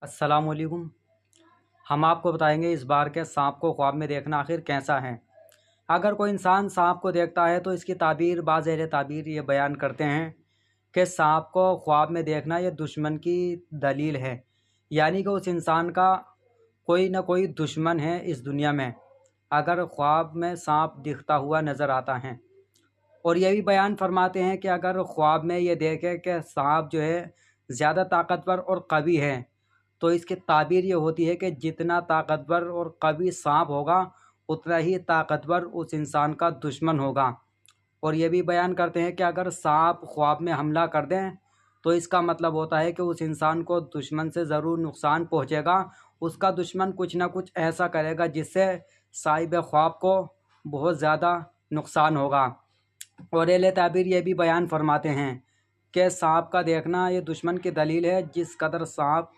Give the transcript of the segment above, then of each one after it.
अस्सलामुअलैकुम। हम आपको बताएंगे इस बार के सांप को ख्वाब में देखना आखिर कैसा है। अगर कोई इंसान सांप को देखता है तो इसकी ताबीर बाज़ अहले ताबीर ये बयान करते हैं कि सांप को ख्वाब में देखना ये दुश्मन की दलील है, यानी कि उस इंसान का कोई ना कोई दुश्मन है इस दुनिया में अगर ख्वाब में सांप दिखता हुआ नज़र आता है। और ये भी बयान फरमाते हैं कि अगर ख्वाब में ये देखे कि सांप जो है ज़्यादा ताकतवर और कवी है, तो इसकी ताबीर ये होती है कि जितना ताकतवर और कवी सांप होगा उतना ही ताकतवर उस इंसान का दुश्मन होगा। और ये भी बयान करते हैं कि अगर सांप ख्वाब में हमला कर दें तो इसका मतलब होता है कि उस इंसान को दुश्मन से ज़रूर नुकसान पहुंचेगा। उसका दुश्मन कुछ ना कुछ ऐसा करेगा जिससे साहिब ख्वाब को बहुत ज़्यादा नुकसान होगा। और अहले ताबीर ये भी बयान फरमाते हैं कि सांप का देखना ये दुश्मन की दलील है। जिस कदर सांप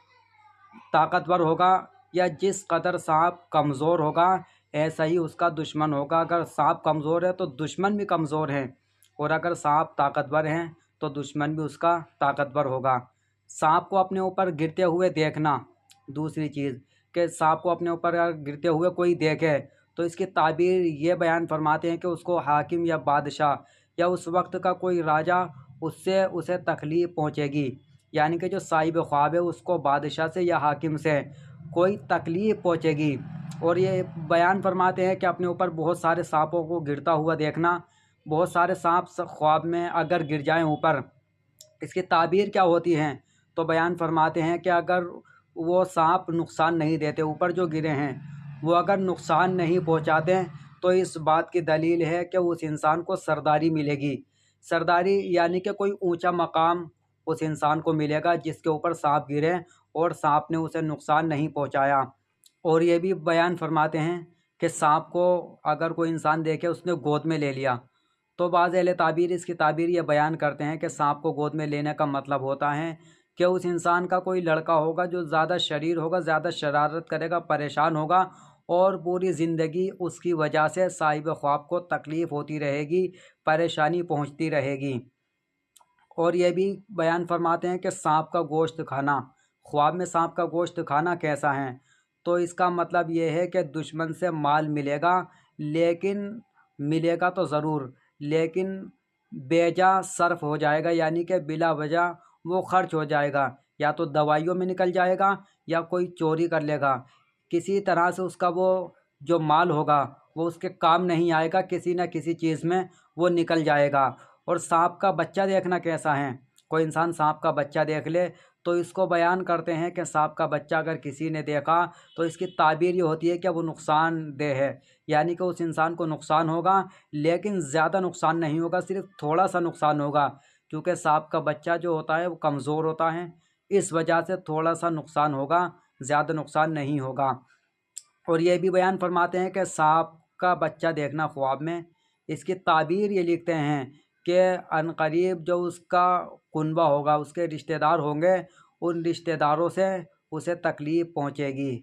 ताकतवर होगा या जिस कदर सांप कमज़ोर होगा, ऐसा ही उसका दुश्मन होगा। अगर सांप कमज़ोर है तो दुश्मन भी कमज़ोर है, और अगर सांप ताकतवर हैं तो दुश्मन भी उसका ताकतवर होगा। सांप को अपने ऊपर गिरते हुए देखना, दूसरी चीज़ कि सांप को अपने ऊपर अगर गिरते हुए कोई देखे तो इसकी ताबीर ये बयान फरमाते हैं कि उसको हाकिम या बादशाह या उस वक्त का कोई राजा उससे उसे तकलीफ़ पहुँचेगी, यानी कि जो साहिब ख्वाब है उसको बादशाह से या हाकिम से कोई तकलीफ़ पहुँचेगी। और ये बयान फरमाते हैं कि अपने ऊपर बहुत सारे सांपों को गिरता हुआ देखना, बहुत सारे सांप ख्वाब में अगर गिर जाएं ऊपर, इसकी ताबीर क्या होती है। तो बयान फरमाते हैं कि अगर वो सांप नुकसान नहीं देते, ऊपर जो गिरे हैं वो अगर नुकसान नहीं पहुंचाते, तो इस बात की दलील है कि उस इंसान को सरदारी मिलेगी। सरदारी यानी कि कोई ऊंचा मकाम उस इंसान को मिलेगा जिसके ऊपर सांप गिरे और सांप ने उसे नुकसान नहीं पहुंचाया। और ये भी बयान फरमाते हैं कि सांप को अगर कोई इंसान देखे उसने गोद में ले लिया, तो बाज़ अहले ताबीर इसकी ताबीर ये बयान करते हैं कि सांप को गोद में लेने का मतलब होता है कि उस इंसान का कोई लड़का होगा जो ज़्यादा शरीर होगा, ज़्यादा शरारत करेगा, परेशान होगा, और पूरी ज़िंदगी उसकी वजह से साहिब ख्वाब को तकलीफ़ होती रहेगी, परेशानी पहुंचती रहेगी। और ये भी बयान फरमाते हैं कि सांप का गोश्त खाना, ख्वाब में सांप का गोश्त खाना कैसा है। तो इसका मतलब ये है कि दुश्मन से माल मिलेगा, लेकिन मिलेगा तो ज़रूर, लेकिन बेजा सर्फ हो जाएगा, यानी कि बिला वजह वो खर्च हो जाएगा। या तो दवाइयों में निकल जाएगा या कोई चोरी कर लेगा, किसी तरह से उसका वो जो माल होगा वो उसके काम नहीं आएगा, किसी न किसी चीज़ में वो निकल जाएगा। और सांप का बच्चा देखना कैसा है, कोई इंसान सांप का बच्चा देख ले तो इसको बयान करते हैं कि सांप का बच्चा अगर किसी ने देखा तो इसकी ताबीर ये होती है कि वो नुकसानदेह है, यानी कि उस इंसान को नुकसान होगा, लेकिन ज़्यादा नुकसान नहीं होगा, सिर्फ थोड़ा सा नुकसान होगा, क्योंकि सांप का बच्चा जो होता है वो कमज़ोर होता है, इस वजह से थोड़ा सा नुकसान होगा, ज़्यादा नुकसान नहीं होगा। और ये भी बयान फरमाते हैं कि सांप का बच्चा देखना ख्वाब में, इसकी ताबीर ये लिखते हैं कि अनकरीब जो उसका कुनबा होगा, उसके रिश्तेदार होंगे, उन रिश्तेदारों से उसे तकलीफ़ पहुँचेगी।